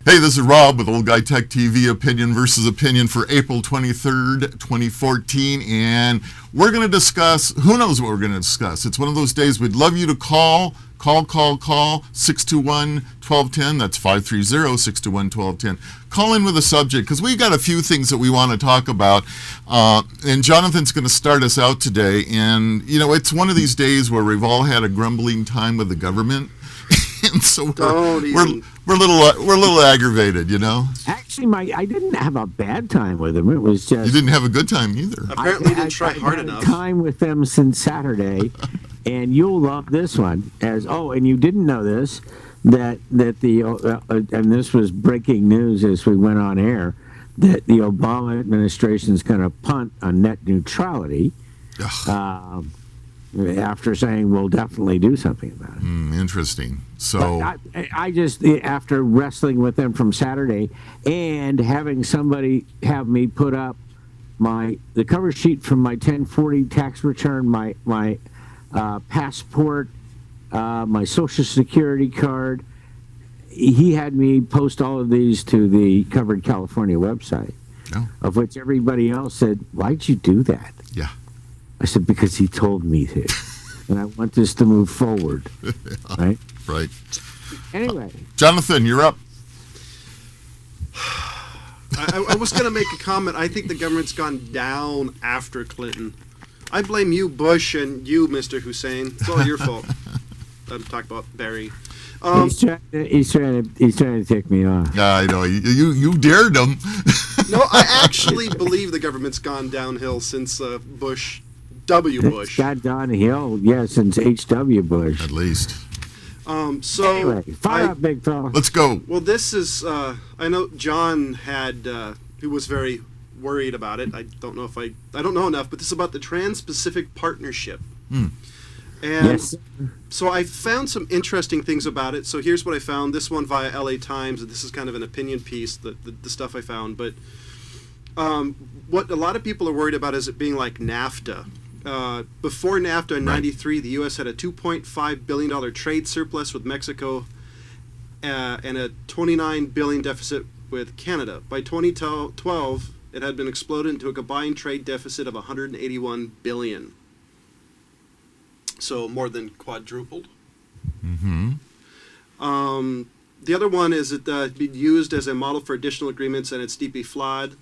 Hey, this is Rob with Old Guy Tech TV, Opinion versus Opinion for April 23rd, 2014. And we're going to discuss, who knows what we're going to discuss. It's one of those days we'd love you to call 621-1210. That's 530-621-1210. Call in with a subject, because we've got a few things that we want to talk about. And Jonathan's going to start us out today. And, you know, it's one of these days where we've all had a grumbling time with the government. And so we're a little aggravated, you know. Actually, I didn't have a bad time with them. It was just you didn't have a good time either. Apparently, you didn't try hard enough. I've had time with them since Saturday, and you'll love this one. And you didn't know this that the and this was breaking news as we went on air, that the Obama administration is going to punt on net neutrality. After saying we'll definitely do something about it. Interesting. So I just, after wrestling with them from Saturday and having somebody have me put up the cover sheet from my 1040 tax return, my passport, my Social Security card, he had me post all of these to the Covered California website, of which everybody else said, "Why'd you do that?" Yeah. I said, because he told me to, and I want this to move forward, right? Right. Anyway. Jonathan, you're up. I was going to make a comment. I think the government's gone down after Clinton. I blame you, Bush, and you, Mr. Hussein. It's all your fault. I'm talking about Barry. He's trying to take me off. Yeah, I know. You dared him. No, I actually believe the government's gone downhill since Bush. W. Bush. It's got downhill, since H.W. Bush. At least. Anyway, fire up, big fella. Let's go. Well, this is, I know John he was very worried about it. I don't know enough, but this is about the Trans-Pacific Partnership. And yes. So I found some interesting things about it. So here's what I found. This one via LA Times, and this is kind of an opinion piece, the stuff I found. But what a lot of people are worried about is it being like NAFTA. Before NAFTA in '93, the U.S. had a $2.5 billion trade surplus with Mexico and a $29 billion deficit with Canada. By 2012, it had been exploded into a combined trade deficit of $181 billion. So more than quadrupled. Mm-hmm. The other one is it being used as a model for additional agreements, and it's deeply flawed.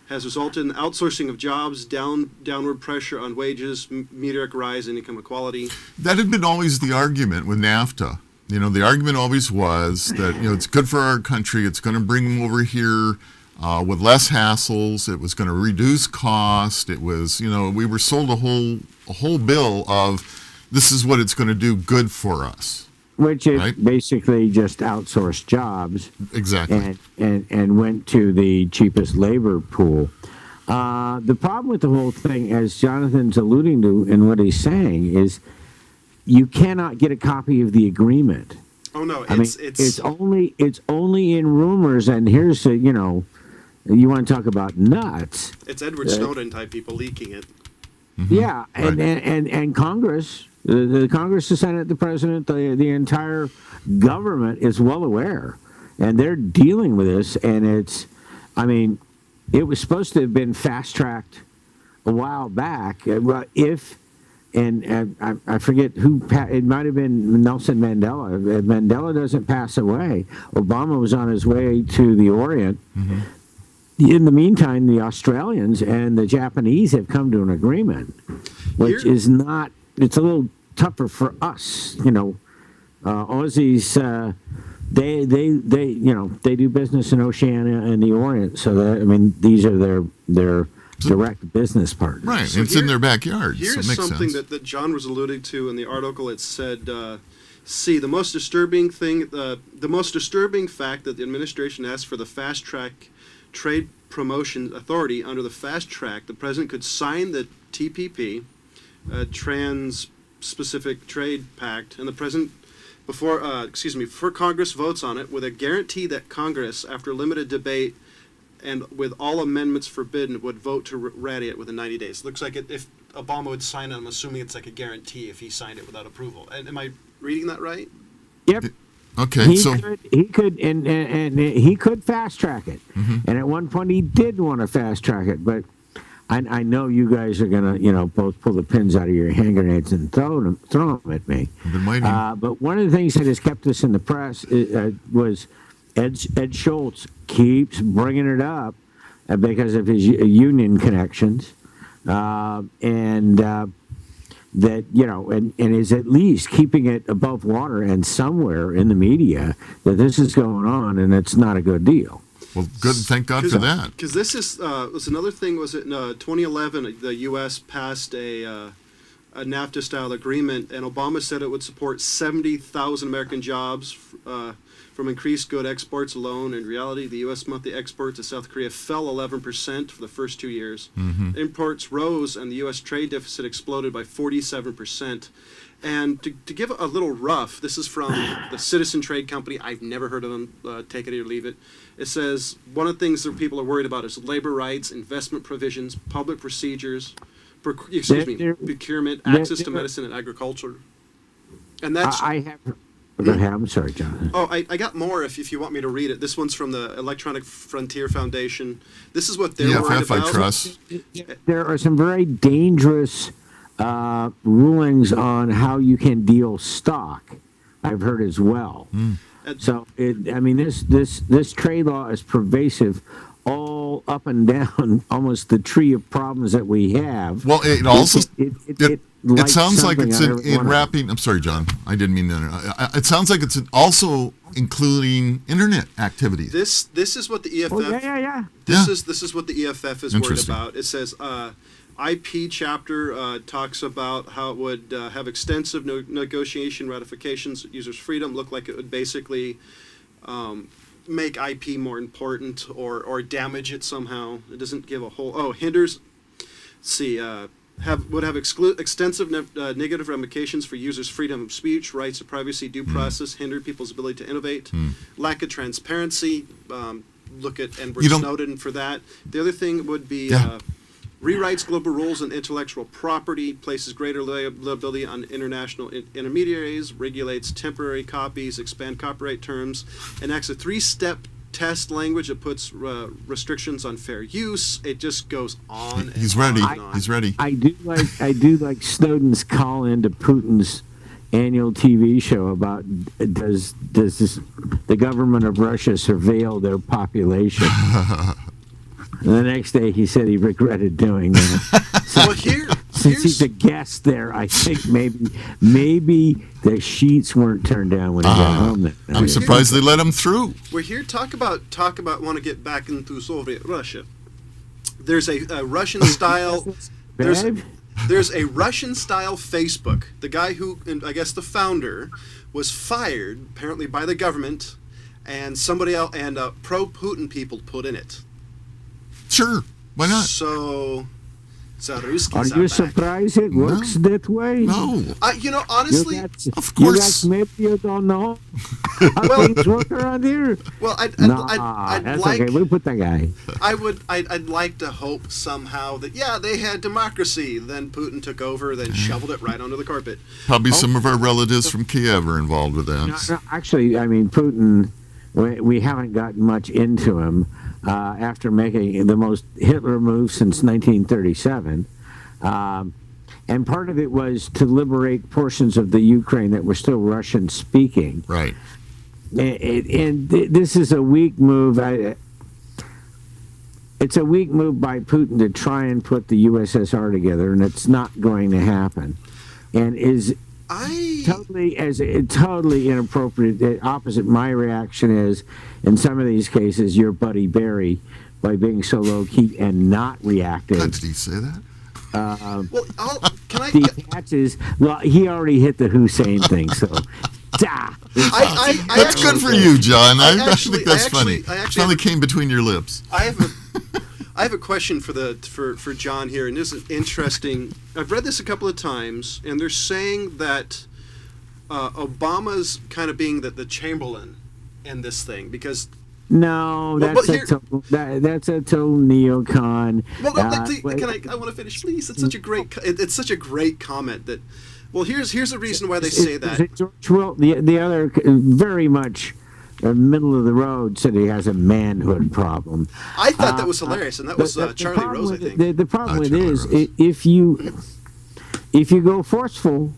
Has resulted in outsourcing of jobs, downward pressure on wages, meteoric rise in income equality. That had been always the argument with NAFTA. You know, the argument always was that, it's good for our country. It's going to bring them over here with less hassles. It was going to reduce cost. It was, we were sold a whole bill of this is what it's going to do good for us. Which is basically just outsourced jobs. Exactly. And went to the cheapest labor pool. The problem with the whole thing, as Jonathan's alluding to in what he's saying, is you cannot get a copy of the agreement. Oh no, it's only in rumors. And here's you want to talk about nuts. It's Edward Snowden type people leaking it. Mm-hmm. Yeah, and Congress. The Congress, the Senate, the President, the entire government is well aware, and they're dealing with this. And it was supposed to have been fast-tracked a while back. I forget who, it might have been Nelson Mandela. If Mandela doesn't pass away, Obama was on his way to the Orient. Mm-hmm. In the meantime, the Australians and the Japanese have come to an agreement, which is not. It's a little tougher for us, Aussies. They do business in Oceania and the Orient, so these are their direct business partners. Right, so it's in their backyard. Here's so it makes something sense. that John was alluding to in the article. It said, "See, the most disturbing fact that the administration asked for the fast track trade promotion authority. Under the fast track, the president could sign the TPP." Trans-Pacific Trade Pact, and the president, before Congress votes on it, with a guarantee that Congress, after limited debate and with all amendments forbidden, would vote to ratify it within 90 days. Looks like if Obama would sign it, I'm assuming it's like a guarantee if he signed it without approval. And am I reading that right? Yep. Okay, he so could and he could fast track it, and at one point he did want to fast track it, but I know you guys are gonna both pull the pins out of your hand grenades and throw them at me. I've been waiting. But one of the things that has kept us in the press was Ed Schultz keeps bringing it up because of his union connections, and that and is at least keeping it above water and somewhere in the media that this is going on and it's not a good deal. Well, good. Thank God for that. Because this is was another thing. Was it in 2011? The U.S. passed a NAFTA-style agreement, and Obama said it would support 70,000 American jobs from increased good exports alone. In reality, the U.S. monthly exports to South Korea fell 11% for the first 2 years. Imports rose, and the U.S. trade deficit exploded by 47%. And to give a little rough, this is from the Citizen Trade Company. I've never heard of them. Take it or leave it. It says one of the things that people are worried about is labor rights, investment provisions, public procedures, procurement, access to medicine and agriculture. And that's I have. Go ahead. I'm sorry, John. Oh, I got more if you want me to read it. This one's from the Electronic Frontier Foundation. This is what they're worried EFF, I about. trust. There are some very dangerous rulings on how you can deal stock. I've heard as well. So this trade law is pervasive all up and down almost the tree of problems that we have. Well, it also it lights sounds like something it's on every one in of them. wrapping. I'm sorry, John. I didn't mean to. It sounds like it's also including internet activities. This is what the EFF. Oh, yeah. This is what the EFF is worried Interesting. about. It says IP chapter talks about how it would have extensive negotiation ratifications, users' freedom. Look like it would basically make IP more important or damage it somehow. It doesn't give a whole. Hinders. Would have extensive negative ramifications for users' freedom of speech, rights of privacy, due process, hinder people's ability to innovate, lack of transparency. Look at Edward Snowden for that. The other thing would be rewrites global rules on intellectual property, places greater liability on international intermediaries, regulates temporary copies, expand copyright terms, enacts a 3-step test language that puts restrictions on fair use. It just goes on. He's and ready. on and on. He's ready. I do like Snowden's call into Putin's annual TV show about does the government of Russia surveil their population? And the next day he said he regretted doing that. Well, Since he's a guest there, I think maybe the sheets weren't turned down when he got home. I'm surprised they let him through. We're here talk about want to get back into Soviet Russia. There's a Russian style. There's a Russian style Facebook. The guy who, and I guess the founder, was fired apparently by the government, and somebody else and pro Putin people put in it. Sure, why not? So, are you surprised it works that way? No. Honestly, Of course. You guys maybe you don't know how things work around here. well, I'd That's like. okay. We'll put that guy. I'd like to hope somehow that they had democracy. Then Putin took over, then shoveled it right onto the carpet. Probably some of our relatives from Kiev are involved with that. No, actually, I mean Putin. We haven't gotten much into him after making the most Hitler move since 1937. And part of it was to liberate portions of the Ukraine that were still Russian speaking. Right. And this is a weak move. It's a weak move by Putin to try and put the USSR together, and it's not going to happen. And is totally inappropriate. The opposite my reaction is, in some of these cases, your Buddy Barry, by being so low key and not reactive. God, did he say that? He already hit the Hussein thing, so. That's good for you, John. I think that's funny. It finally came between your lips. I have a question for John here, and this is interesting. I've read this a couple of times, and they're saying that Obama's kind of being the Chamberlain in this thing because. No, that's a total neocon. I want to finish, please. It's such a great comment that Well, here's the reason why they say that. George Will, the other very much middle of the road, said he has a manhood problem. I thought that was hilarious, and that was Charlie Rose, I think. The problem with it Charlie is Rose. if you go forceful,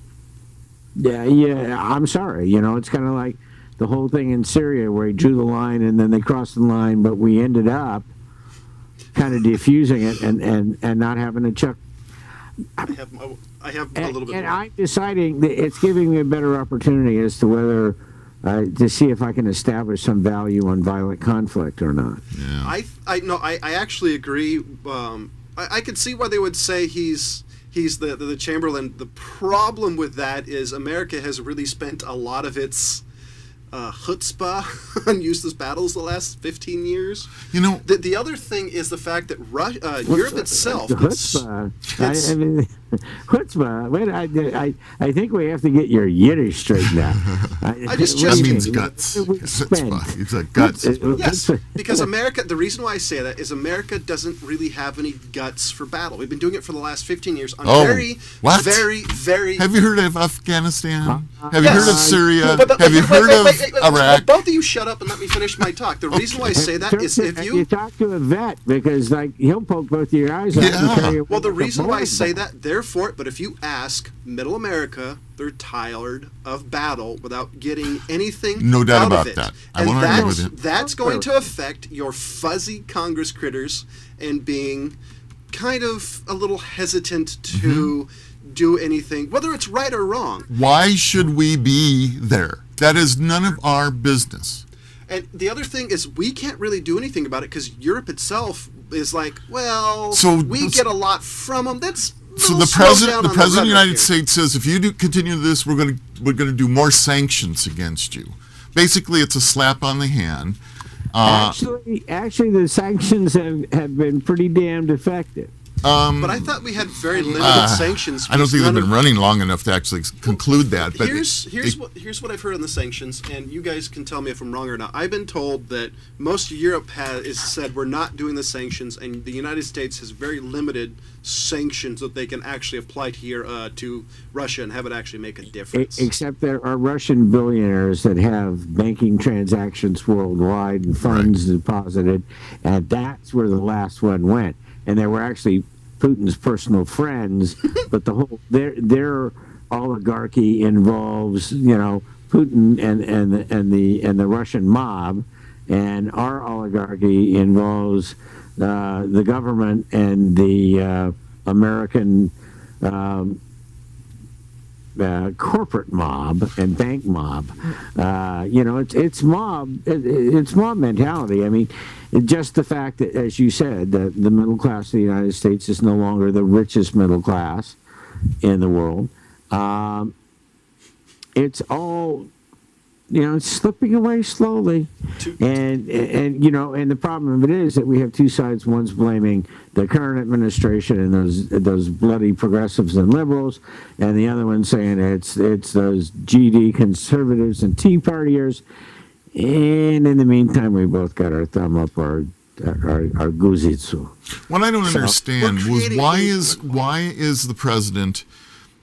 yeah, I'm sorry. It's kind of like the whole thing in Syria where he drew the line and then they crossed the line, but we ended up kind of diffusing it and not having to chuck. I have a little bit And more. I'm deciding that it's giving me a better opportunity as to whether to see if I can establish some value on violent conflict or not. Yeah. I actually agree. I could see why they would say he's the Chamberlain. The problem with that is America has really spent a lot of its chutzpah on useless battles the last 15 years. The other thing is the fact that Europe itself. Chutzpah. Chutzpah. Wait, I think we have to get your Yiddish straightened out. That means guts. Chutzpah. It's like guts. Yes, because America. The reason why I say that is America doesn't really have any guts for battle. We've been doing it for the last 15 years on very, very. Have you heard of Afghanistan? Have you Yes. heard of Syria? But Have you heard of Iraq? Both of you shut up and let me finish my talk. The reason why I say that is if you talk to a vet, because he'll poke both of your eyes out and tell you. Well, the reason why I say that, they're for it, but if you ask Middle America, they're tired of battle without getting anything No doubt out about of it. that. I And won't argue with you. that's going to affect your fuzzy Congress critters and being kind of a little hesitant to do anything, whether it's right or wrong. Why should we be there? That is none of our business. And the other thing is we can't really do anything about it because Europe itself is like, well, we get a lot from them. So the president of the United States says, if you continue this, we're going to do more sanctions against you. Basically, it's a slap on the hand. Actually, the sanctions have been pretty damned effective. But I thought we had very limited sanctions. I don't think they've been running long enough to actually conclude that. But here's what I've heard on the sanctions, and you guys can tell me if I'm wrong or not. I've been told that most of Europe has said we're not doing the sanctions, and the United States has very limited sanctions that they can actually apply here to Russia and have it actually make a difference. Except there are Russian billionaires that have banking transactions worldwide and funds deposited, and that's where the last one went. And they were actually Putin's personal friends, but the whole their oligarchy involves Putin and the Russian mob, and our oligarchy involves the government and the American corporate mob and bank mob. It's mob mentality. I mean, just the fact that, as you said, that the middle class of the United States is no longer the richest middle class in the world. It's all, it's slipping away slowly. And the problem of it is that we have two sides. One's blaming the current administration and those bloody progressives and liberals, and the other one saying it's those GD conservatives and Tea Partiers. And in the meantime, we both got our thumb up our guzitsu. What I don't understand was why is the president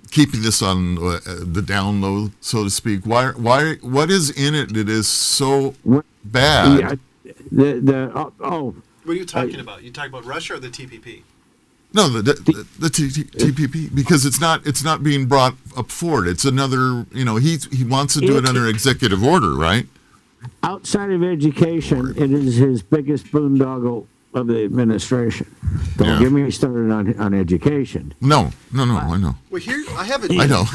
keeping this on the down low, so to speak? Why? What is in it that is so bad? What are you talking about? You talking about Russia or the TPP? No, the TPP, because it's not being brought up forward. It's another. He wants to do it under executive order, right? Outside of education, it is his biggest boondoggle of the administration. Don't get me started on education. No, I know. Well, here I have it. I know.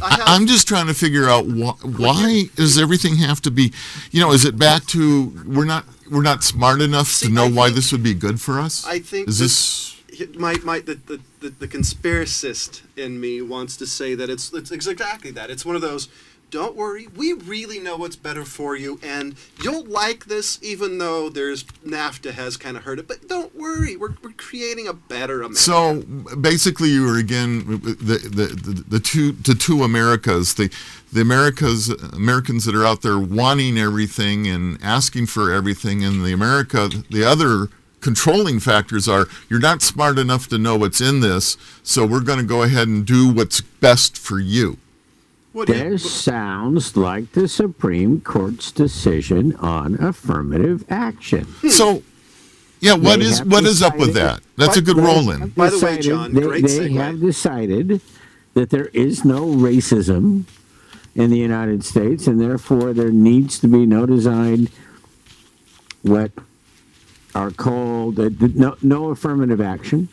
I'm just trying to figure out why does everything have to be, is it back to we're not smart enough to know why this would be good for us? I think is this the conspiracist in me wants to say that it's exactly that. It's one of those. Don't worry, we really know what's better for you, and you'll like this, even though NAFTA has kind of hurt it. But don't worry, we're creating a better America. So basically, you were again the two Americas, the Americans that are out there wanting everything and asking for everything, and the other controlling factors are, you're not smart enough to know what's in this, so we're going to go ahead and do what's best for you. This sounds like the Supreme Court's decision on affirmative action. So, yeah, what is up with that? That's a good roll-in. By the way, John, great they segue. have decided that there is no racism in the United States, and therefore there needs to be no designed what are called no affirmative action,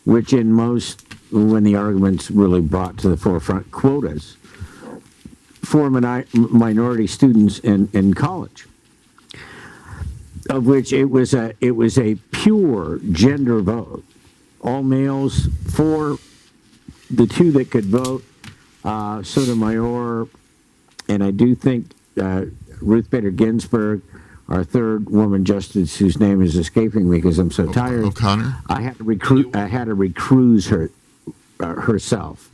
which in most, when the argument's really brought to the forefront, quotas for minority students in college, of which it was a pure gender vote, all males for the two that could vote, Sotomayor, and I do think Ruth Bader Ginsburg, our third woman justice, whose name is escaping me because I'm so tired. O'Connor. I had to recruise her herself.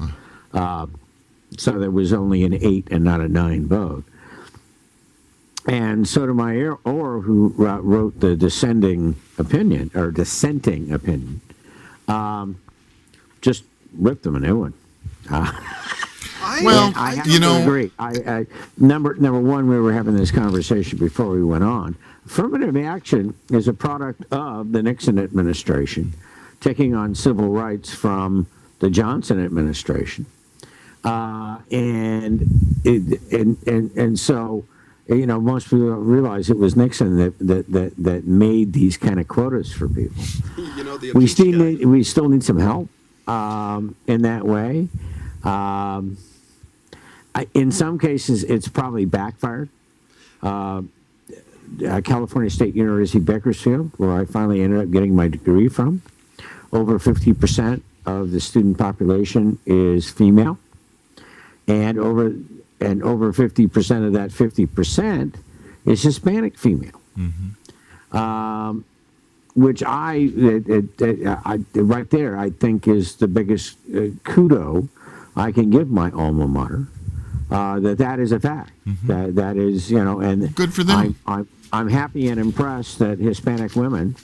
So there was only an 8 and not a 9 vote. And Sotomayor, who wrote the dissenting opinion, just ripped them a new one. I have to agree. Number one, we were having this conversation before we went on. Affirmative action is a product of the Nixon administration taking on civil rights from the Johnson administration. And so, most people don't realize it was Nixon that made these kind of quotas for people. We still need some help in that way. In some cases, it's probably backfired. California State University, Bakersfield, where I finally ended up getting my degree from, over 50% of the student population is female. And over 50% of that 50% is Hispanic female, which I right there I think is the biggest kudo I can give my alma mater. That is a fact. That is, and good for them. I'm happy and impressed that Hispanic women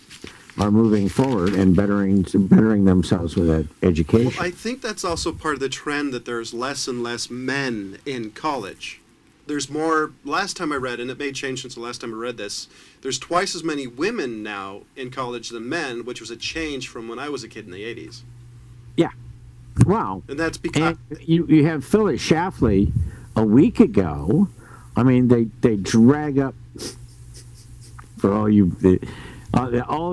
are moving forward and bettering themselves with that education. Well, I think that's also part of the trend that there's less and less men in college. There's more, last time I read, and it may change since the last time I read this, there's twice as many women now in college than men, which was a change from when I was a kid in the 80s. Yeah. Wow. And that's because... You have Phyllis Schlafly a week ago. I mean, they drag up, for all of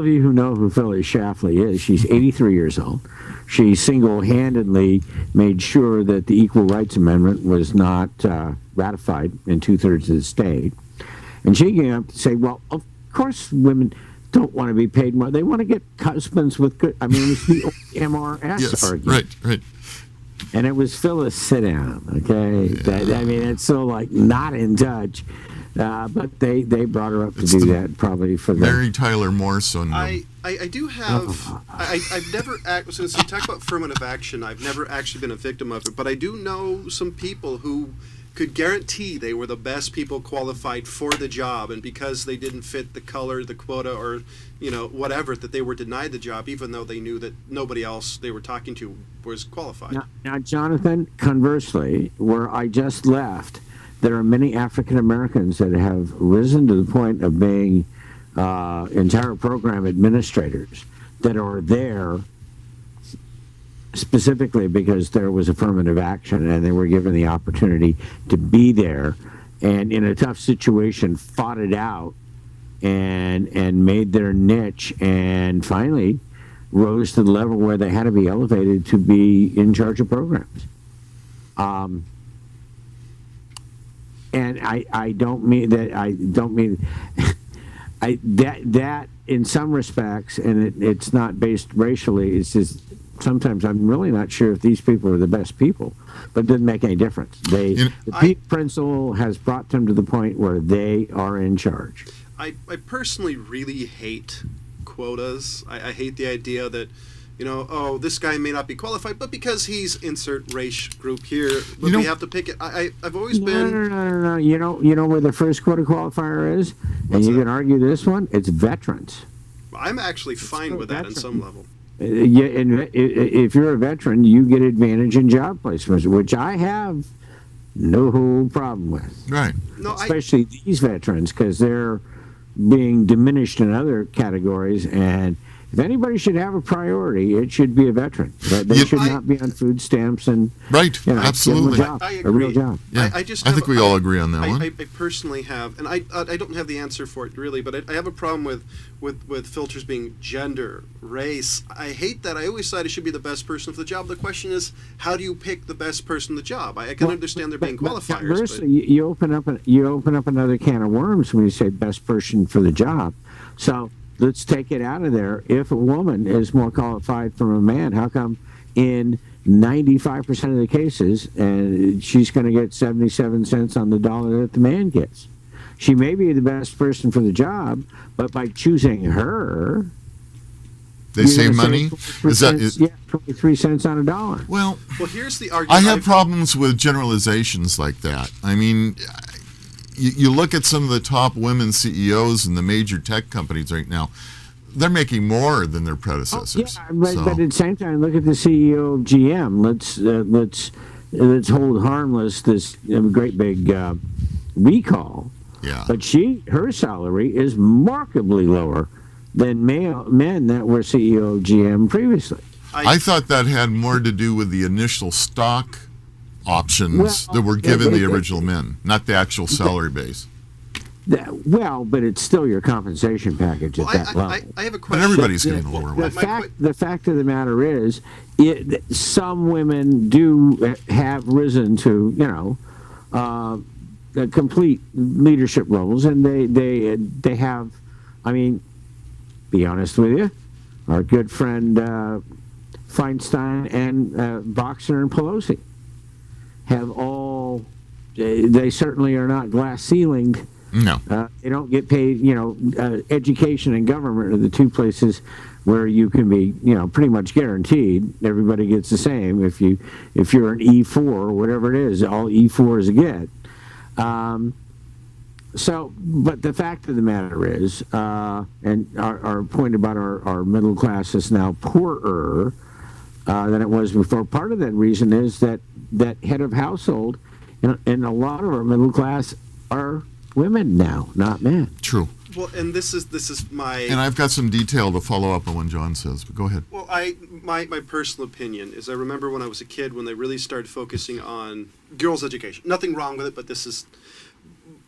you who know who Phyllis Schlafly is, she's 83 years old. She single-handedly made sure that the Equal Rights Amendment was not ratified in 2/3 of the state. And she came up to say, well, of course women don't want to be paid more. They want to get husbands with good... I mean, it's the MRS argument. Right. And it was Phyllis, sit down, okay? Yeah. It's so, not in touch. But they brought her up to do that probably for the... Mary Tyler Morrison. I do have... I've never... Since you talk about affirmative action, I've never actually been a victim of it, but I do know some people who could guarantee they were the best people qualified for the job, and because they didn't fit the color, the quota, or whatever, that they were denied the job, even though they knew that nobody else they were talking to was qualified. Now, Jonathan, conversely, where I just left, there are many African Americans that have risen to the point of being entire program administrators that are there specifically because there was affirmative action and they were given the opportunity to be there, and in a tough situation fought it out and made their niche, and finally rose to the level where they had to be elevated to be in charge of programs. And I don't mean that. That in some respects, and it's not based racially. It's just sometimes I'm really not sure if these people are the best people, but it doesn't make any difference. The principal has brought them to the point where they are in charge. I personally really hate quotas. I hate the idea that, this guy may not be qualified, but because he's insert race group here, but we have to pick it. I've always been... No. You know where the first quota qualifier is? And you can argue this one? It's veterans. I'm actually fine with that on some level. Yeah, and if you're a veteran, you get advantage in job placements, which I have no problem with. Right. No, Especially these veterans, because they're being diminished in other categories. And if anybody should have a priority, it should be a veteran. They should not be on food stamps and Right. you know, Absolutely. give them a job, I a real agree. job. Yeah. I just I think we all agree on that I, one. I personally have, and I don't have the answer for it really, but I have a problem with filters being gender, race. I hate that. I always thought it should be the best person for the job. The question is, how do you pick the best person for the job? I can understand there being qualifiers. Conversely, you open up another can of worms when you say best person for the job. So let's take it out of there. If a woman is more qualified from a man, how come in 95% of the cases, and she's going to get 77 cents on the dollar that the man gets? She may be the best person for the job, but by choosing her, They save money. Is that? 23 cents on a dollar? Well, here's the argument. I have problems with generalizations like that. I mean, you look at some of the top women CEOs in the major tech companies right now, they're making more than their predecessors. But at the same time, look at the CEO of GM. Let's hold harmless this great big recall. Yeah. But her salary is markedly lower than men that were CEO of GM previously. I thought that had more to do with the initial stock options that were given the original men, not the actual salary base. But it's still your compensation package at that level. I have a question. But everybody's getting a lower wage. The fact of the matter is, some women do have risen to, complete leadership roles, and they have, I mean, be honest with you, our good friend Feinstein and Boxer and Pelosi have all, they certainly are not glass-ceilinged. No. They don't get paid, education and government are the two places where you can be, pretty much guaranteed. Everybody gets the same. If you're an E4 or whatever it is, all E4s get. But the fact of the matter is, and our point about our middle class is now poorer than it was before. Part of that reason is that head of household, and a lot of our middle class are women now, not men. True. Well, and this is my... And I've got some detail to follow up on what John says, but go ahead. Well, my personal opinion is I remember when I was a kid when they really started focusing on girls' education. Nothing wrong with it, but this is...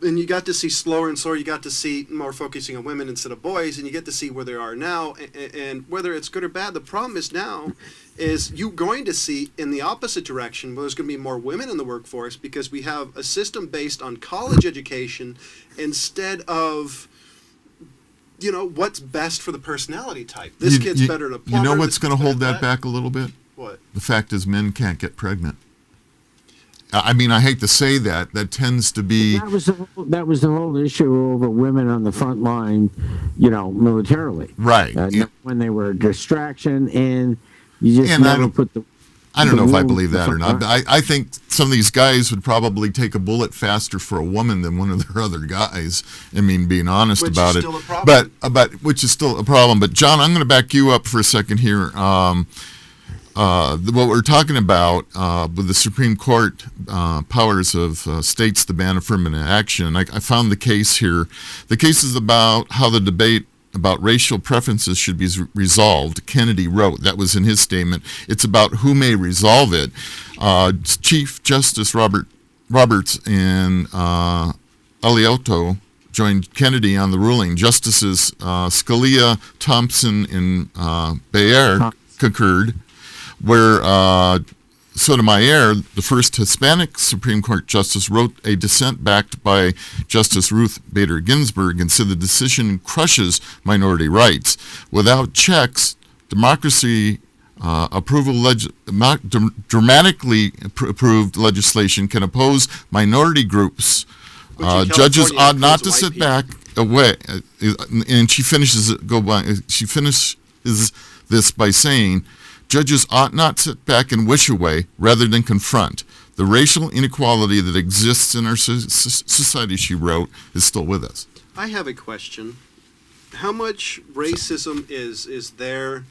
And you got to see slower and slower, you got to see more focusing on women instead of boys, and you get to see where they are now, and whether it's good or bad. The problem is now is you're going to see in the opposite direction where there's going to be more women in the workforce because we have a system based on college education instead of, what's best for the personality type. This kid's better at a plumber. You know what's going to hold that back a little bit? What? The fact is men can't get pregnant. I mean, I hate to say that. That tends to be... That was the whole issue over women on the front line, militarily. Right. When they were a distraction, and you just never put the... I don't know if I believe that or not. I think some of these guys would probably take a bullet faster for a woman than one of their other guys. I mean, being honest about it. Which is still a problem. Which is still a problem. But, John, I'm going to back you up for a second here. What we're talking about with the Supreme Court powers of states to ban affirmative action, I found the case here. The case is about how the debate about racial preferences should be resolved. Kennedy wrote, that was in his statement, it's about who may resolve it. Chief Justice Roberts and Alito joined Kennedy on the ruling. Justices Scalia, Thompson, and Breyer concurred, where Sotomayor, the first Hispanic Supreme Court justice, wrote a dissent backed by Justice Ruth Bader Ginsburg and said the decision crushes minority rights. Without checks, dramatically approved legislation can oppose minority groups. Judges ought not to sit back away. And she finishes this by saying, judges ought not sit back and wish away rather than confront. The racial inequality that exists in our society, she wrote, is still with us. I have a question. racism is there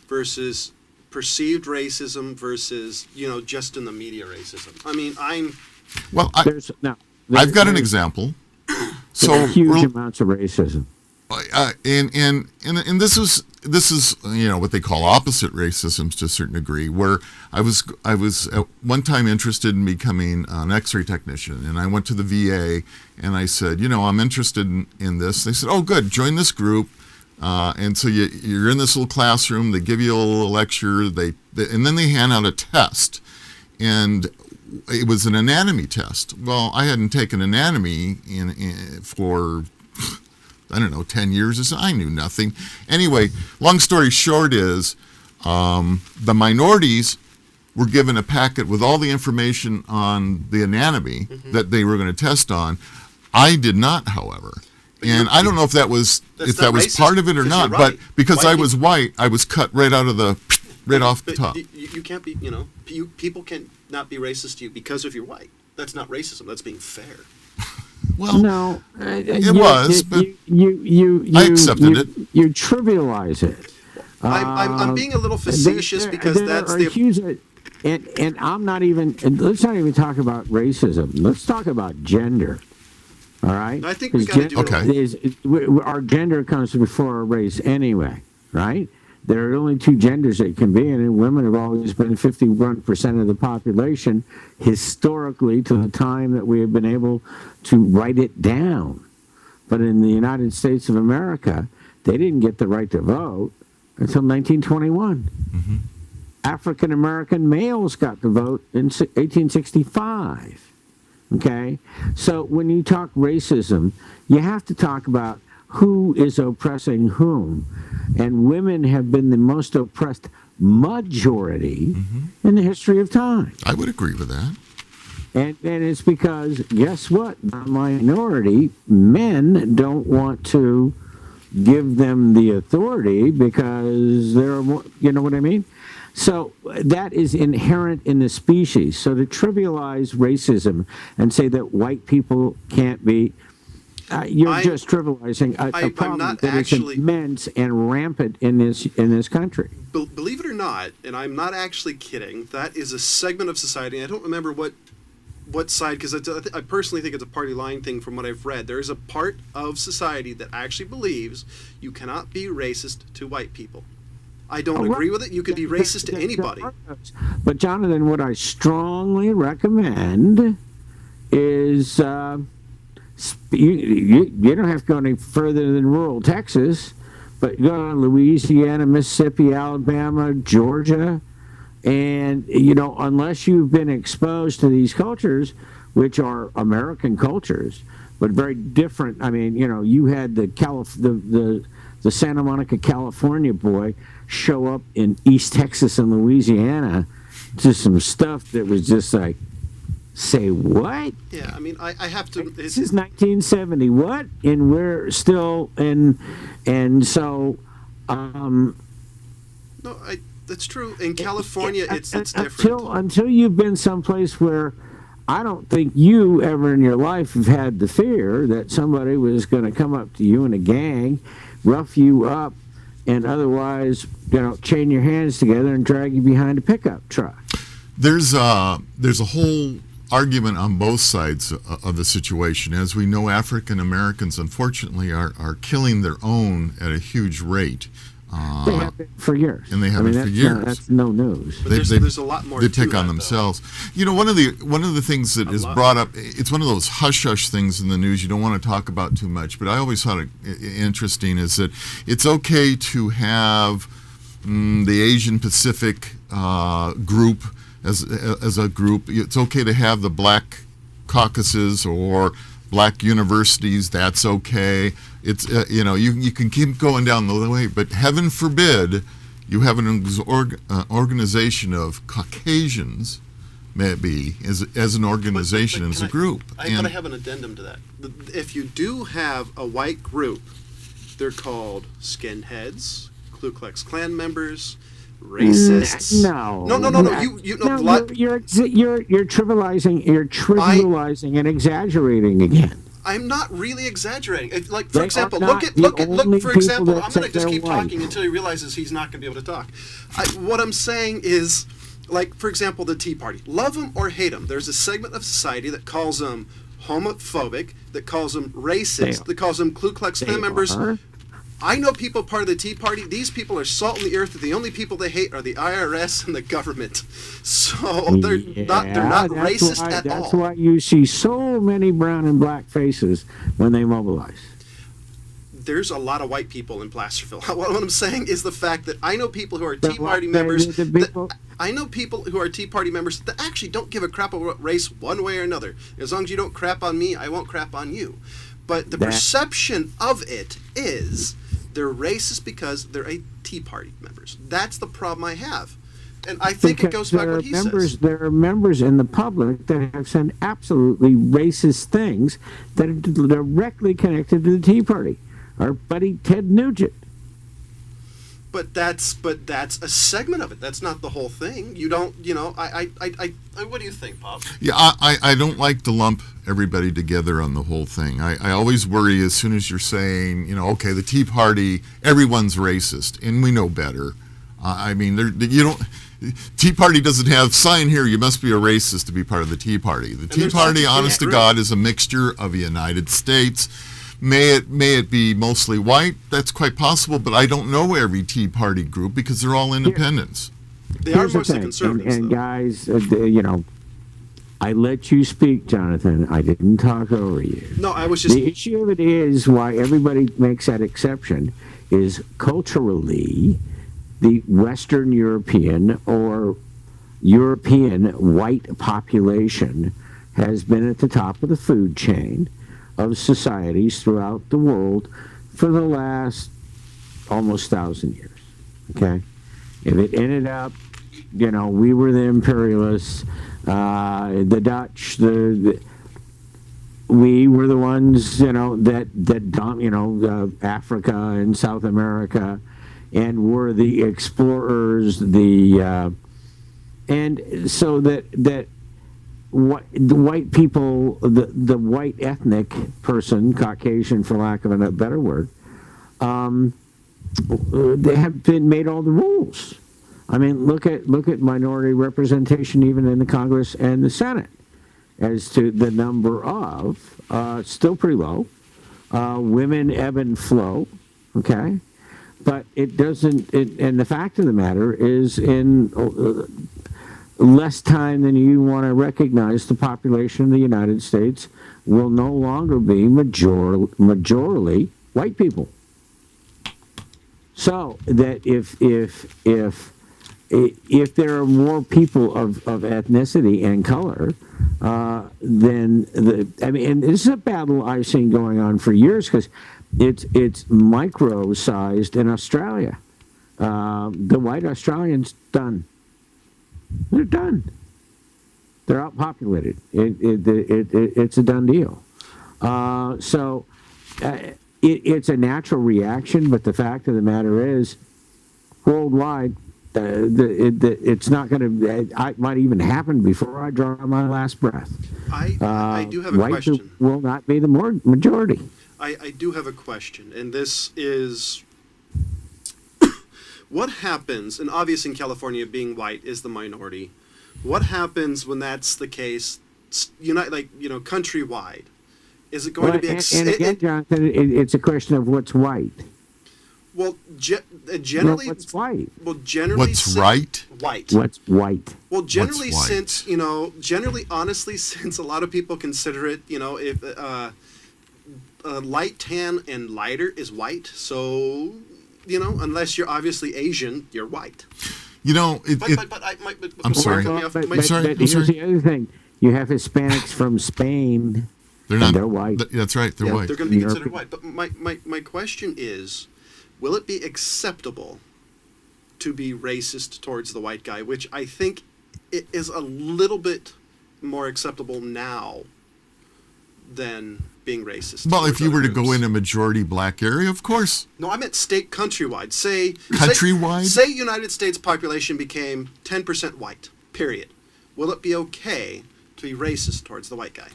versus perceived racism versus just in the media racism? I mean, Well, I've got an example. So huge amounts of racism. And this is what they call opposite racisms to a certain degree, where I was at one time interested in becoming an X-ray technician, and I went to the VA and I said, I'm interested in this. They said, oh, good, join this group. And so you're in this little classroom. They give you a little lecture. And then they hand out a test, and it was an anatomy test. Well, I hadn't taken anatomy for 10 years. I knew nothing. Anyway, long story short is the minorities were given a packet with all the information on the anatomy that they were going to test on. I did not, however. And I don't know if that was part of it or not, right. But because White I was white, I was cut right off the top. You can't be, people can not be racist to you because of your white. That's not racism. That's being fair. Well, no, it was, but I accepted it. You trivialize it. I'm being a little facetious because that's the. And I'm not even. Let's not even talk about racism. Let's talk about gender. All right. I think we got to do it. Our gender comes before our race anyway, right? There are only two genders that can be, and women have always been 51% of the population historically to the time that we have been able to write it down. But in the United States of America, they didn't get the right to vote until 1921. Mm-hmm. African American males got the vote in 1865. Okay? So when you talk racism, you have to talk about who is oppressing whom. And women have been the most oppressed majority in the history of time. I would agree with that. And it's because, guess what? The minority, men don't want to give them the authority because they're more, you know what I mean? So that is inherent in the species. So to trivialize racism and say that white people can't be, you're just trivializing a problem that is immense and rampant in this country. Believe it or not, and I'm not actually kidding, that is a segment of society. I don't remember what side, because I personally think it's a party line thing from what I've read. There is a part of society that actually believes you cannot be racist to white people. I don't agree with it. You can be racist to anybody. But Jonathan, what I strongly recommend is you don't have to go any further than rural Texas, but go to Louisiana, Mississippi, Alabama, Georgia, and unless you've been exposed to these cultures, which are American cultures, but very different. I mean, you had the Santa Monica, California boy show up in East Texas and Louisiana to some stuff that was just like, say what? Yeah, I mean, I have to. This is 1970. What? And we're still in, and so. No, that's true. In California, it's different. Until you've been someplace where I don't think you ever in your life have had the fear that somebody was going to come up to you in a gang, rough you up, and otherwise, chain your hands together and drag you behind a pickup truck. There's a whole argument on both sides of the situation. As we know, African Americans, unfortunately, are killing their own at a huge rate. They have been for years. And they have been for years. That's no news. But there's a lot more they to pick on that, themselves. One of the things that is brought up, it's one of those hush-hush things in the news you don't want to talk about too much, but I always thought it interesting, is that it's okay to have the Asian Pacific group as a group. It's okay to have the black caucuses or black universities. That's okay. It's you can keep going down the way, but heaven forbid you have an organization of Caucasians, maybe as an organization, as a group. But I have an addendum to that. If you do have a white group, they're called skinheads, Ku Klux Klan members, racists. No. You're trivializing and exaggerating again. I'm not really exaggerating. Like, They for are example, not the look. only For people example, that I'm going say to just they're keep white. talking until he realizes he's not going to be able to talk. What I'm saying is, like, for example, the Tea Party. Love them or hate them. There's a segment of society that calls them homophobic, that calls them racist, that calls them Ku Klux Klan members. I know people part of the Tea Party. These people are salt in the earth. The only people they hate are the IRS and the government. So they're not racist at all. That's why you see so many brown and black faces when they mobilize. There's a lot of white people in Placerville. What I'm saying is the fact that I know people who are Tea Party members. I know people who are Tea Party members that actually don't give a crap about race one way or another. As long as you don't crap on me, I won't crap on you. But the perception of it is they're racist because they're a Tea Party members. That's the problem I have. And I think it goes back to what he says. There are members in the public that have said absolutely racist things that are directly connected to the Tea Party. Our buddy Ted Nugent. But that's a segment of it. That's not the whole thing. You don't, what do you think, Bob? Yeah, I don't like to lump everybody together on the whole thing. I always worry as soon as you're saying, okay, the Tea Party, everyone's racist, and we know better. I mean, Tea Party doesn't have sign here, you must be a racist to be part of the Tea Party. The Tea Party, honest to God, is a mixture of the United States. May it be mostly white? That's quite possible, but I don't know every Tea Party group because they're all independents. They are mostly conservatives. And guys, I let you speak, Jonathan. I didn't talk over you. No, I was just... The issue of it is why everybody makes that exception is culturally the Western European or European white population has been at the top of the food chain of societies throughout the world for the last almost 1,000 years. Okay? If it ended up, we were the imperialists, the Dutch, we were the ones, that Africa and South America, and were the explorers, and so that what the white people, the white ethnic person, Caucasian for lack of a better word, they have been made all the rules. I mean, look at minority representation even in the Congress and the Senate, as to the number of still pretty low. Women ebb and flow, okay, but it doesn't. And the fact of the matter is, in less time than you want to recognize, the population of the United States will no longer be majorly white people. So that if there are more people of ethnicity and color, then and this is a battle I've seen going on for years because it's micro-sized in Australia. The white Australians done. They're done. They're outpopulated. It's a done deal. It's a natural reaction, but the fact of the matter is, worldwide, it's not going to. It might even happen before I draw my last breath. I do have a question. White will not be the majority. I do have a question, and this is. What happens, and obviously in California being white is the minority, what happens when that's the case, countrywide? Is it going to be... And again, Jonathan, it's a question of what's white. Well, generally... what's white? Well, generally... What's right? White. What's white? Well, generally What's white? since, honestly, since a lot of people consider it, if light tan and lighter is white, so... unless you're obviously Asian, you're white. I'm sorry. Here's the other thing. You have Hispanics from Spain. They're white. That's right. They're white. They're going to be considered white. But my question is, will it be acceptable to be racist towards the white guy, which I think it is a little bit more acceptable now than being racist. Well, if you were to go in a majority black area, of course. No, I meant countrywide. Say United States population became 10% white, period. Will it be okay to be racist towards the white guy?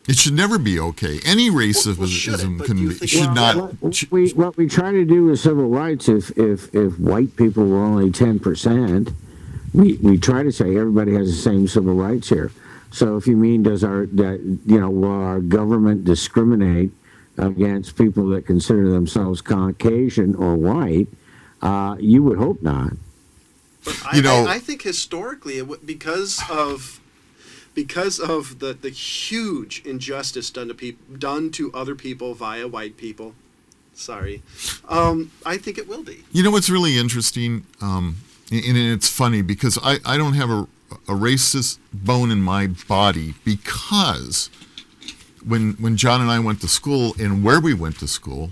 It should never be okay. Any should it? racism But can do you be, think should it not. What we try to do with civil rights, if white people were only 10%, we try to say everybody has the same civil rights here. So if you mean will our government discriminate against people that consider themselves Caucasian or white? You would hope not. But I I think historically, because of the huge injustice done to other people via white people. Sorry, I think it will be. You know what's really interesting, and it's funny because I don't have a racist bone in my body, because when John and I went to school, and where we went to school,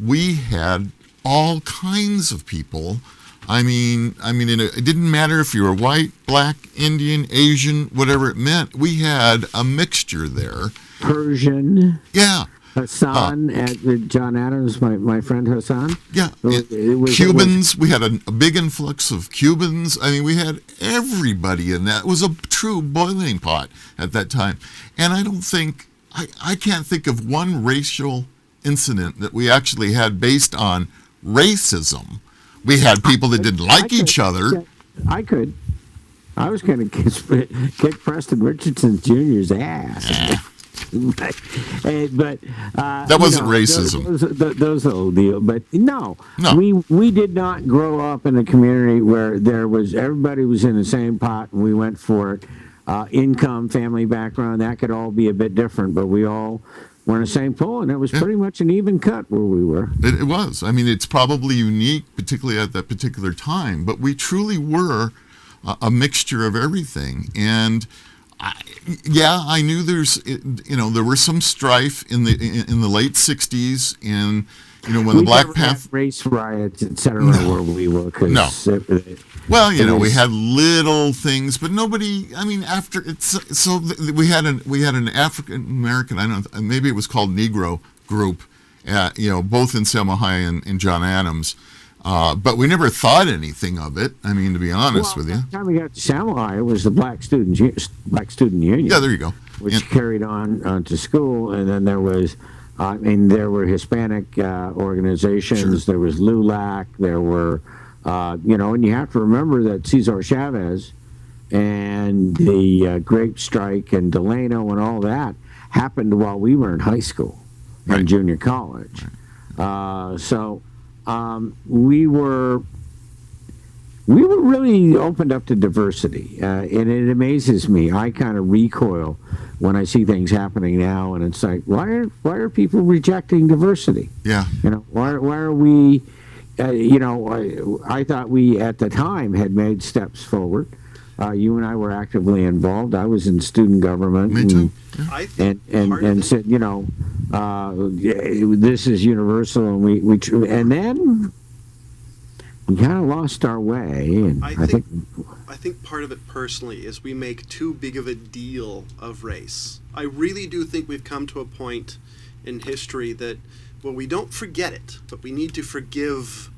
we had all kinds of people. I mean, it didn't matter if you were white, black, Indian, Asian, whatever it meant. We had a mixture there. Persian. Yeah. Hassan, John Adams, my friend Hassan. Yeah. Cubans. We had a big influx of Cubans. I mean, we had everybody in that. It was a true boiling pot at that time. And I don't think, I can't think of one racial incident that we actually had based on racism. We had people that didn't like each other. I could. I was going to kick Preston Richardson Jr.'s ass. but that wasn't racism. Those are the old deal. But no, we did not grow up in a community where everybody was in the same pot and we went for it. Income, family background, that could all be a bit different, but we all were in the same pool, and it was pretty much an even cut where we were. It was. I mean, it's probably unique, particularly at that particular time, but we truly were a mixture of everything. And I knew there was some strife in the late '60s, and when the Black Panther race riots, etc., where we were. Well, we had little things, but nobody. I mean, after it's so we had an African American. I don't know, maybe it was called Negro group. Both in Selma High and John Adams. But we never thought anything of it. I mean, to be honest with you. By the time we got to Selma High, it was the Black Student Union. Yeah, there you go. Which carried on to school, and then there was. There were Hispanic organizations. Sure. There was LULAC. There were. And you have to remember that Cesar Chavez and the grape strike and Delano and all that happened while we were in high school and junior college. Right. We were really opened up to diversity, and it amazes me. I kind of recoil when I see things happening now, and it's like, why are people rejecting diversity? Yeah. Why are we? I thought we at the time had made steps forward. You and I were actively involved. I was in student government. Me too. And said, this is universal, and then we kind of lost our way. And I think part of it personally is we make too big of a deal of race. I really do think we've come to a point in history that, well, we don't forget it, but we need to forgive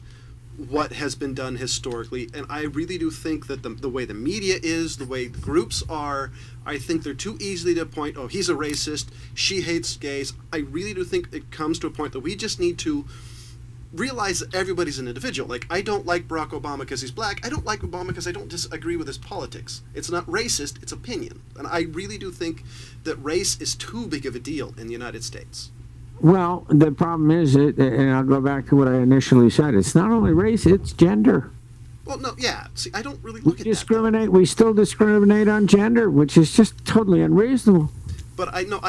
what has been done historically. And I really do think that the way the media is, the way the groups are, I think they're too easily to point, oh, he's a racist, she hates gays. I really do think it comes to a point that we just need to realize that everybody's an individual. Like, I don't like Barack Obama because he's black. I don't like Obama because I don't disagree with his politics. It's not racist, it's opinion. And I really do think that race is too big of a deal in the United States. Well, the problem is, and I'll go back to what I initially said, it's not only race, it's gender. Well, no, yeah. See, I don't really look at that. We still discriminate on gender, which is just totally unreasonable. But I know,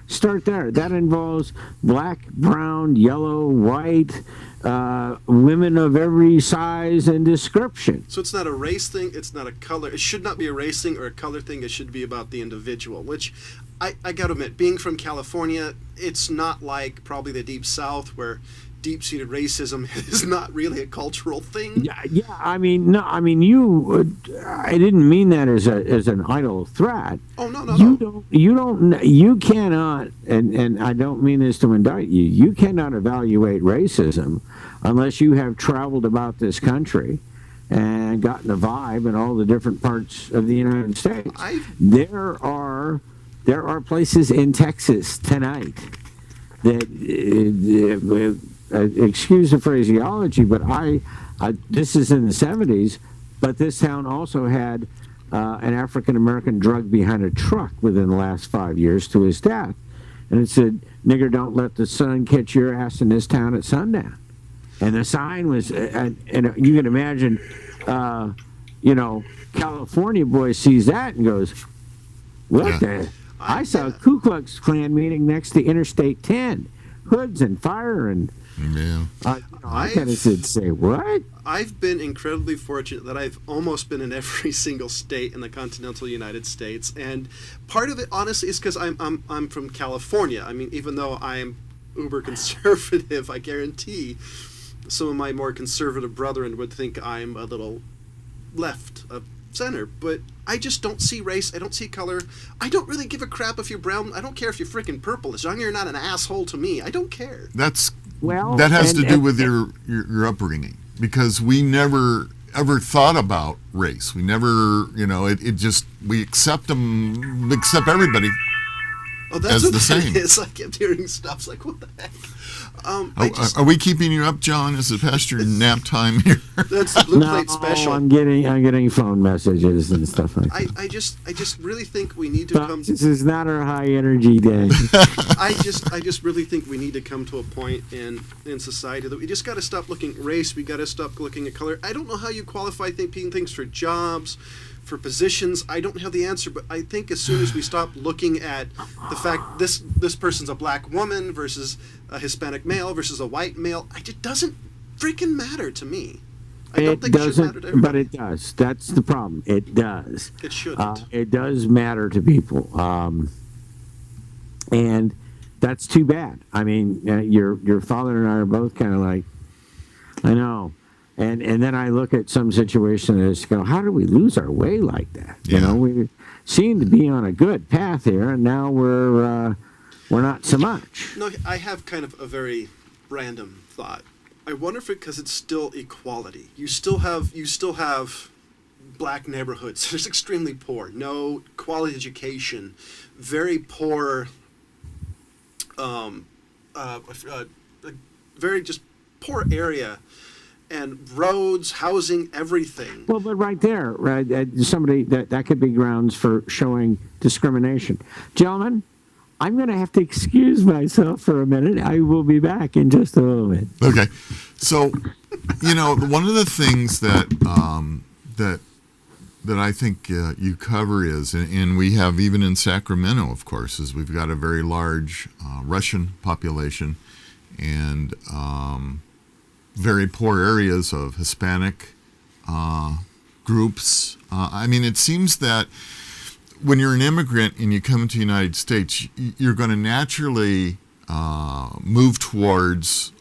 start there. That involves black, brown, yellow, white, women of every size and description. So it's not a race thing, it's not a color. It should not be a race thing or a color thing. It should be about the individual, which I got to admit, being from California, it's not like probably the Deep South where deep-seated racism is not really a cultural thing. Yeah. I didn't mean that as an idle threat. Oh, no. You cannot, and I don't mean this to indict you. You cannot evaluate racism unless you have traveled about this country and gotten a vibe in all the different parts of the United States. There are places in Texas tonight that, excuse the phraseology, but this is in the 70s, but this town also had an African American drugged behind a truck within the last 5 years to his death. And it said, "Nigger, don't let the sun catch your ass in this town at sundown." And the sign was, and you can imagine, California boy sees that and goes, "What the? I saw a Ku Klux Klan meeting next to Interstate 10, hoods and fire and." Yeah. I kind of said, "Say what?" I've been incredibly fortunate that I've almost been in every single state in the continental United States, and part of it, honestly, is because I'm from California. I mean, even though I am uber conservative, I guarantee some of my more conservative brethren would think I'm a little left of center, but I just don't see race. I don't see color. I don't really give a crap if you're brown. I don't care if you're freaking purple. As long as you're not an asshole to me, I don't care. That has to do with your upbringing, because we never ever thought about race. We never, we accept everybody that's as what the same. It is. I kept hearing stuff. It's like, what the heck? Are we keeping you up, John? Is it past your nap time here? That's the Blue Plate special. I'm getting phone messages and stuff like that. I just really think we need to come. This is not our high energy day. I just really think we need to come to a point in society that we just got to stop looking at race. We got to stop looking at color. I don't know how you qualify things for jobs, for positions. I don't have the answer, but I think as soon as we stop looking at the fact this person's a black woman versus a Hispanic male versus a white male, it doesn't freaking matter to me. I don't think it should matter to everybody. But it does. That's the problem. It does. It shouldn't. It does matter to people, and that's too bad. I mean, your father and I are both kind of like, I know. And then I look at some situation and just go, how do we lose our way like that? Yeah. We seem to be on a good path here, and now we're not so much. No, I have kind of a very random thought. I wonder if because it's still equality. You still have black neighborhoods. There's extremely poor, no quality education, very poor, very just poor area. And roads, housing, everything. Well, but right there, somebody that could be grounds for showing discrimination. Gentlemen, I'm going to have to excuse myself for a minute. I will be back in just a little bit. Okay. So, one of the things that I think you cover is, and we have even in Sacramento, of course, is we've got a very large Russian population, and very poor areas of Hispanic groups. It seems that when you're an immigrant and you come into the United States, you're going to naturally move towards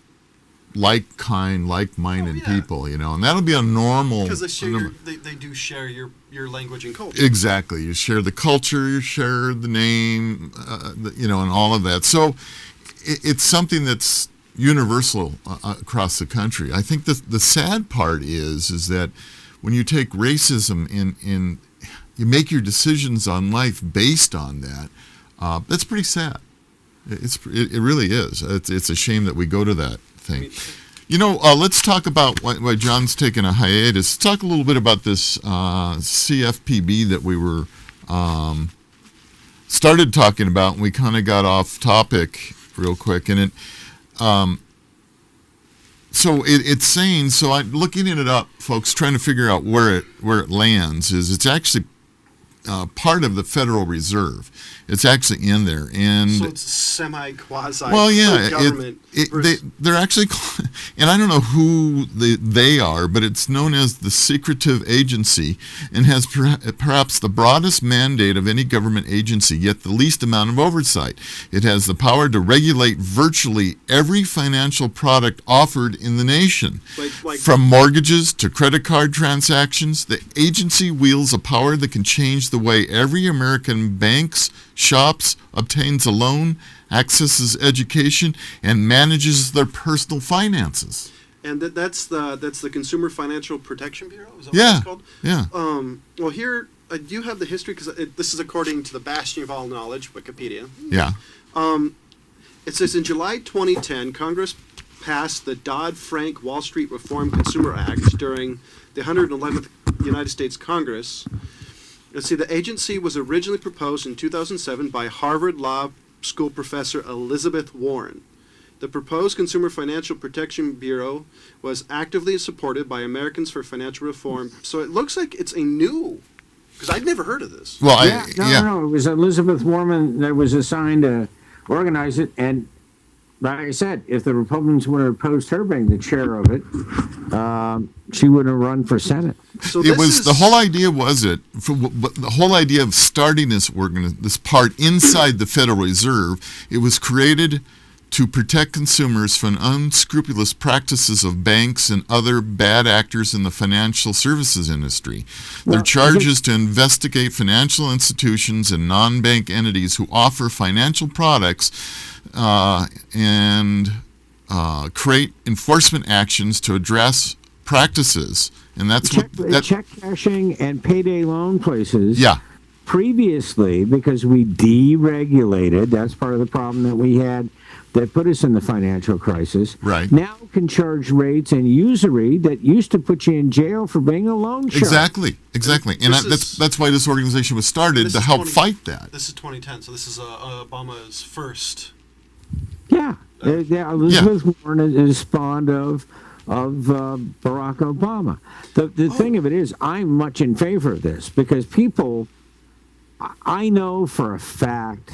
like-minded people, and that'll be a normal. Because they do share your language and culture. Exactly, you share the culture, you share the name, and all of that. So it's something that's universal across the country. I think the sad part is that when you take racism in you make your decisions on life based on that, that's pretty sad. It really is. It's a shame that we go to that thing. Let's talk about why John's taking a hiatus. Let's talk a little bit about this CFPB that we were started talking about, and we kind of got off topic real quick, and it's saying, so I'm looking it up, folks, trying to figure out where it lands, is it's actually part of the Federal Reserve. It's actually in there, and so it's semi-quasi. Well, yeah, government. They're actually, and I don't know who they are, but it's known as the Secretive Agency, and has perhaps the broadest mandate of any government agency, yet the least amount of oversight. It has the power to regulate virtually every financial product offered in the nation, from mortgages to credit card transactions. The agency wields a power that can change the way every American banks, shops, obtains a loan, accesses education, and manages their personal finances. And that's the Consumer Financial Protection Bureau. Is that Yeah. what it's called? Yeah. Well, here I do have the history because this is according to the Bastion of All Knowledge, Wikipedia. Yeah. It says in July 2010, Congress passed the Dodd-Frank Wall Street Reform Consumer Act during the 111th United States Congress. Let's see, the agency was originally proposed in 2007 by Harvard Law School professor Elizabeth Warren. The proposed Consumer Financial Protection Bureau was actively supported by Americans for Financial Reform. So it looks like it's a new, because I'd never heard of this. Well, No. It was Elizabeth Warren that was assigned to organize it, and like I said, if the Republicans would have opposed her being the chair of it, she wouldn't have run for Senate. So it was the whole idea the whole idea of starting this part inside the Federal Reserve. It was created to protect consumers from unscrupulous practices of banks and other bad actors in the financial services industry. Their charge is to investigate financial institutions and non-bank entities who offer financial products and create enforcement actions to address practices. And that's check cashing and payday loan places. Yeah. Previously, because we deregulated, that's part of the problem that we had that put us in the financial crisis. Right. Now can charge rates and usury that used to put you in jail for being a loan shark. Exactly. And that's why this organization was started, to help fight that. This is 2010, so this is Obama's first. Yeah. Elizabeth Warren is spawned of Barack Obama. The thing of it is, I'm much in favor of this because people, I know for a fact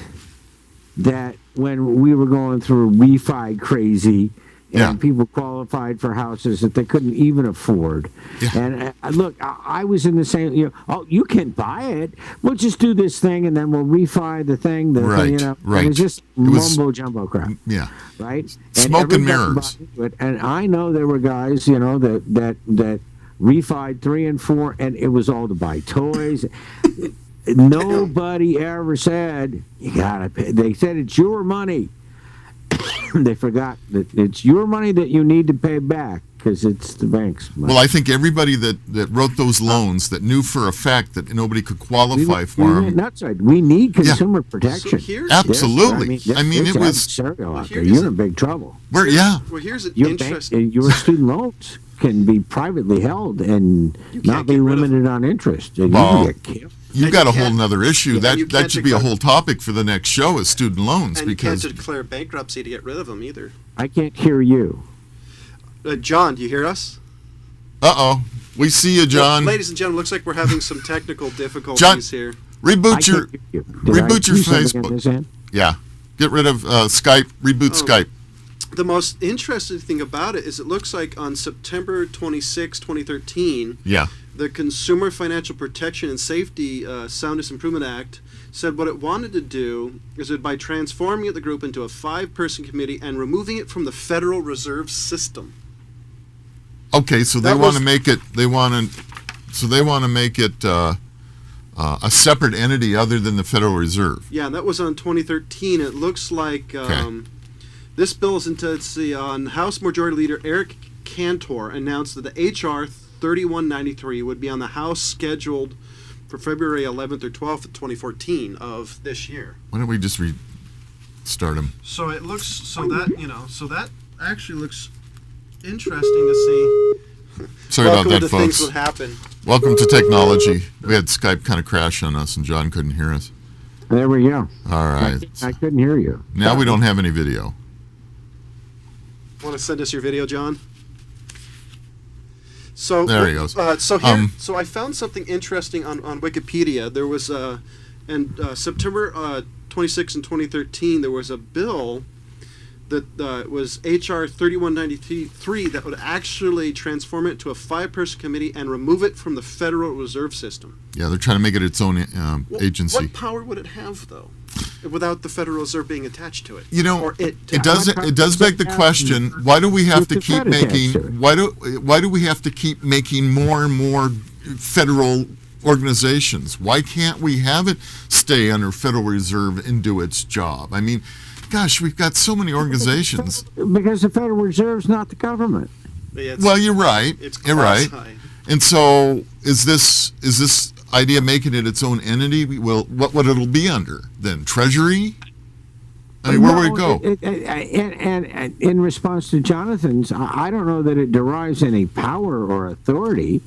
that when we were going through refi crazy and people qualified for houses that they couldn't even afford. Yeah. And look, I was in the same, you can buy it. We'll just do this thing and then we'll refi the thing. Right. And it's just mumbo jumbo crap. Yeah. Right. Smoke and mirrors. And I know there were guys, that refied 3 and 4, and it was all to buy toys. Nobody ever said you gotta pay. They said it's your money. They forgot that it's your money that you need to pay back because it's the bank's money. Well, I think everybody that wrote those loans that knew for a fact that nobody could qualify for them. That's right. We need consumer protection. So absolutely. I mean, it was. Serial out there. You're in big trouble. Well, here's an interesting. Your student loans can be privately held and not be limited on interest. You can get killed. You've got a whole nother issue. That should be a whole topic for the next show is student loans. And because you can't declare bankruptcy to get rid of them either. I can't hear you. John, do you hear us? Uh-oh. We see you, John. Ladies and gentlemen, looks like we're having some technical difficulties here. Reboot your Facebook. Yeah. Get rid of Skype. Reboot Skype. The most interesting thing about it is it looks like on September 26, 2013, the Consumer Financial Protection and Safety Soundness Improvement Act said what it wanted to do is that by transforming the group into a 5-person committee and removing it from the Federal Reserve System. Okay, so they want to make it. They want to make it a separate entity other than the Federal Reserve. Yeah, and that was on 2013. It looks like this bill is on House Majority Leader Eric Cantor announced that the H.R. 3193 would be on the House scheduled for February 11th or 12th of 2014 of this year. Why don't we just restart him? So it looks so that actually looks interesting to see. Sorry about that, folks. Things would happen. Welcome to technology. We had Skype kind of crash on us, and John couldn't hear us. There we go. All right. I couldn't hear you. Now we don't have any video. Want to send us your video, John? So there he goes. So I found something interesting on Wikipedia. There was September 26 in 2013. There was a bill that was H.R. 3193 that would actually transform it to a 5-person committee and remove it from the Federal Reserve System. Yeah, they're trying to make it its own agency. What power would it have, though, without the Federal Reserve being attached to it? It does beg the question: why do we have to keep making? Why do we have to keep making more and more federal organizations? Why can't we have it stay under Federal Reserve and do its job? I mean, gosh, we've got so many organizations. Because the Federal Reserve's not the government. Well, you're right. You're right. And so, is this idea making it its own entity? Well, what it'll be under then? Treasury? I mean, where would it go? And in response to Jonathan's, I don't know that it derives any power or authority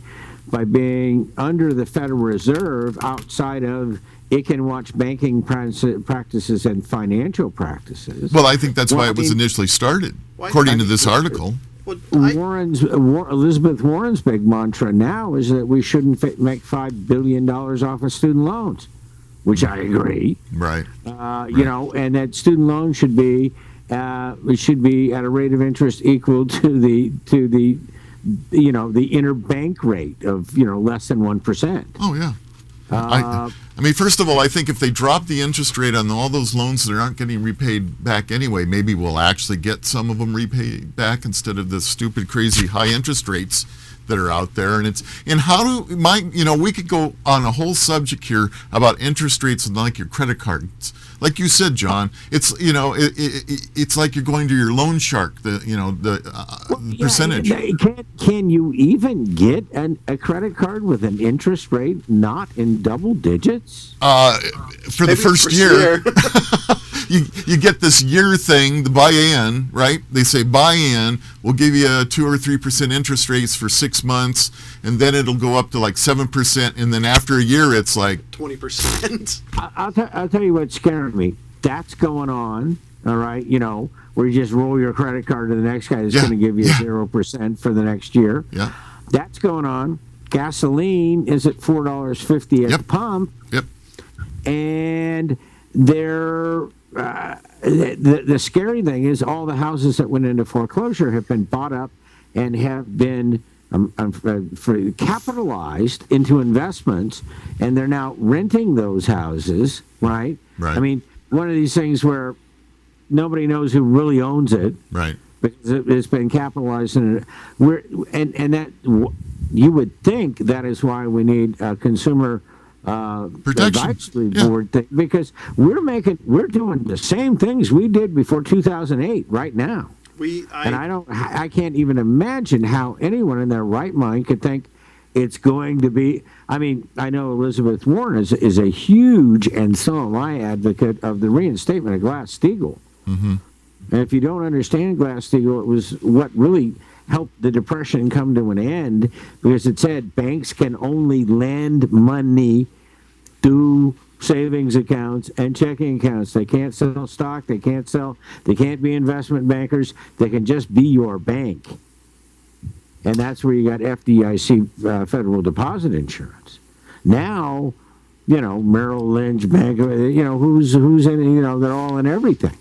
by being under the Federal Reserve outside of it can watch banking practices and financial practices. Well, I think that's why it was initially started, according to this article. Elizabeth Warren's big mantra now is that we shouldn't make $5 billion off of student loans, which I agree. Right. You know, and that student loan should be it should be at a rate of interest equal to the you know, the interbank rate of, you know, less than 1%. Oh yeah. I mean, first of all, I think if they drop the interest rate on all those loans that aren't getting repaid back anyway, maybe we'll actually get some of them repaid back instead of the stupid, crazy high interest rates that are out there. And how do you know, we could go on a whole subject here about interest rates and like your credit cards. Like you said, John, it's, you know, it's like you're going to your loan shark, the percentage. Can you even get a credit card with an interest rate not in double digits? For the first year. You get this year thing, the buy-in, right? They say buy-in, we'll give you a 2 or 3% interest rates for 6 months, and then it'll go up to like 7%, and then after a year, it's like 20%. I'll tell you what's scaring me. That's going on, all right, you know, where you just roll your credit card to the next guy that's going to give you 0% for the next year. Yeah. That's going on. Gasoline is at $4.50 at the pump. Yep. And they're the scary thing is all the houses that went into foreclosure have been bought up and have been capitalized into investments, and they're now renting those houses, right? Right. I mean, one of these things where nobody knows who really owns it, right? Because it's been capitalized, and that you would think that is why we need a consumer protection advisory board thing, because we're doing the same things we did before 2008 right now. I can't even imagine how anyone in their right mind could think it's going to be. I mean, I know Elizabeth Warren is a huge, and so am I, advocate of the reinstatement of Glass-Steagall. Mm-hmm. And if you don't understand Glass-Steagall, it was what really helped the Depression come to an end, because it said banks can only lend money through savings accounts and checking accounts. They can't sell stock. They can't be investment bankers. They can just be your bank. And that's where you got FDIC, Federal Deposit Insurance. Now, you know, Merrill Lynch, Bank, you know, who's in, you know, they're all in everything.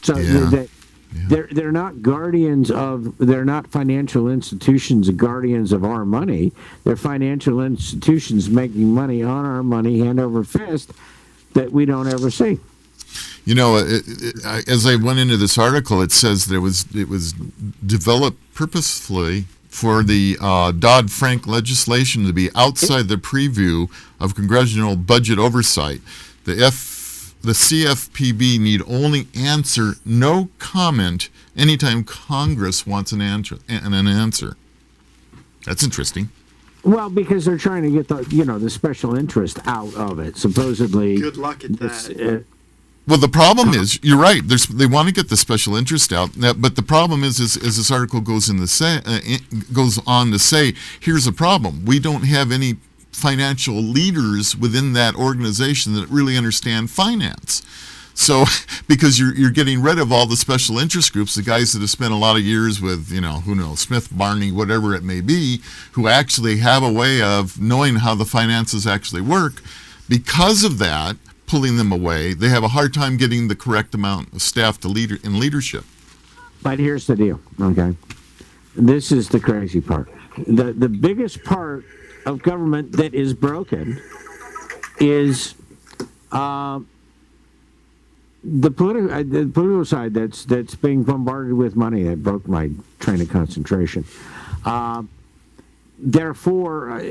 So they're not they're not financial institutions guardians of our money. They're financial institutions making money on our money, hand over fist, that we don't ever see. You know, as I went into this article, it says that it was developed purposefully for the Dodd-Frank legislation to be outside the preview of congressional budget oversight. The CFPB need only answer no comment anytime Congress wants an answer. That's interesting. Well, because they're trying to get the special interest out of it. Supposedly. Good luck at that. Well, the problem is, you're right. They want to get the special interest out, but the problem is as this article goes on to say, here's the problem: we don't have any financial leaders within that organization that really understand finance. So, because you're getting rid of all the special interest groups, the guys that have spent a lot of years with, you know, who knows, Smith, Barney, whatever it may be, who actually have a way of knowing how the finances actually work. Because of that, pulling them away, they have a hard time getting the correct amount of staff to in leadership. But here's the deal, okay? This is the crazy part. The biggest part of government that is broken is the political side that's being bombarded with money. That broke my train of concentration. Therefore,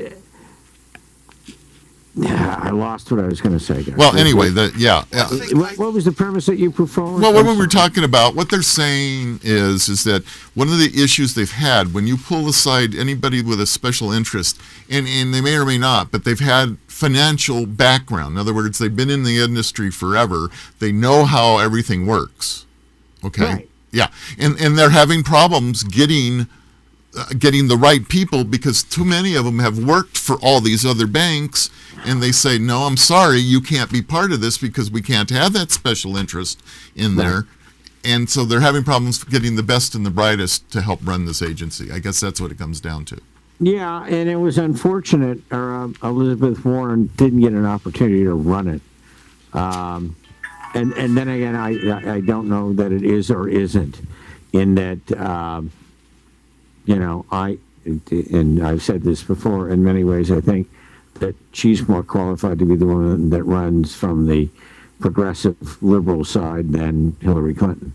I lost what I was going to say, guys. Well, anyway, I think What was the premise that you put forward? Well, what I'm we were sorry. talking about, what they're saying is that one of the issues they've had when you pull aside anybody with a special interest, and they may or may not, but they've had financial background. In other words, they've been in the industry forever. They know how everything works. Okay. Right. Yeah, and they're having problems getting the right people because too many of them have worked for all these other banks, and they say, no, I'm sorry, you can't be part of this because we can't have that special interest in there. And so they're having problems getting the best and the brightest to help run this agency. I guess that's what it comes down to. Yeah, and it was unfortunate. Elizabeth Warren didn't get an opportunity to run it. And then again, I don't know that it is or isn't. In that, and I've said this before. In many ways, I think that she's more qualified to be the one that runs from the progressive liberal side than Hillary Clinton.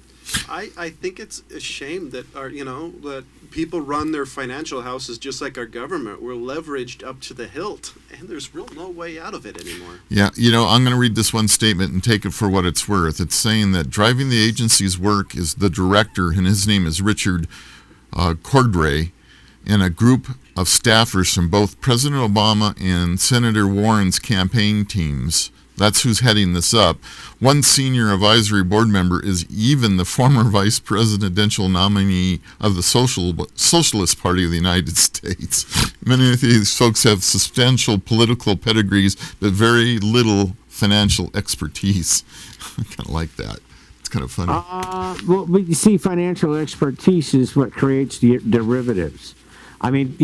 I think it's a shame that that people run their financial houses just like our government. We're leveraged up to the hilt, and there's real no way out of it anymore. Yeah, I'm going to read this one statement and take it for what it's worth. It's saying that driving the agency's work is the director, and his name is Richard Cordray, and a group of staffers from both President Obama and Senator Warren's campaign teams. That's who's heading this up. One senior advisory board member is even the former vice presidential nominee of the Socialist Party of the United States. Many of these folks have substantial political pedigrees, but very little financial expertise. I kind of like that. It's kind of funny. But you see, financial expertise is what creates the derivatives. I mean,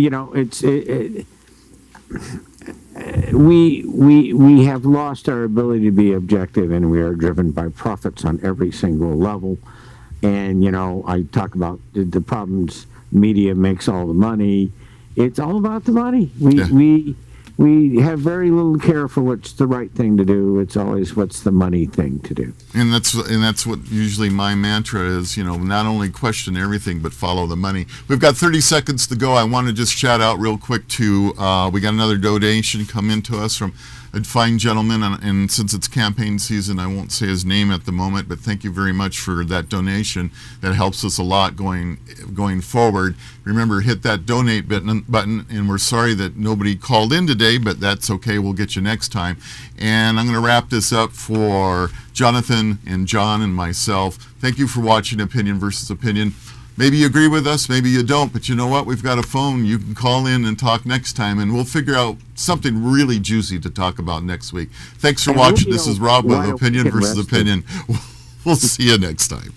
we have lost our ability to be objective, and we are driven by profits on every single level. And I talk about the problems. Media makes all the money. It's all about the money. We have very little care for what's the right thing to do. It's always what's the money thing to do. And that's what usually my mantra is, not only question everything, but follow the money. We've got 30 seconds to go. I want to just shout out real quick to, we got another donation come in to us from a fine gentleman, and since it's campaign season, I won't say his name at the moment, but thank you very much for that donation. That helps us a lot going forward. Remember, hit that donate button, and we're sorry that nobody called in today, but that's okay. We'll get you next time. And I'm going to wrap this up for Jonathan and John and myself. Thank you for watching Opinion versus Opinion. Maybe you agree with us, maybe you don't, but you know what? We've got a phone. You can call in and talk next time, and we'll figure out something really juicy to talk about next week. Thanks for watching. This is Rob with Opinion versus Opinion. We'll see you next time.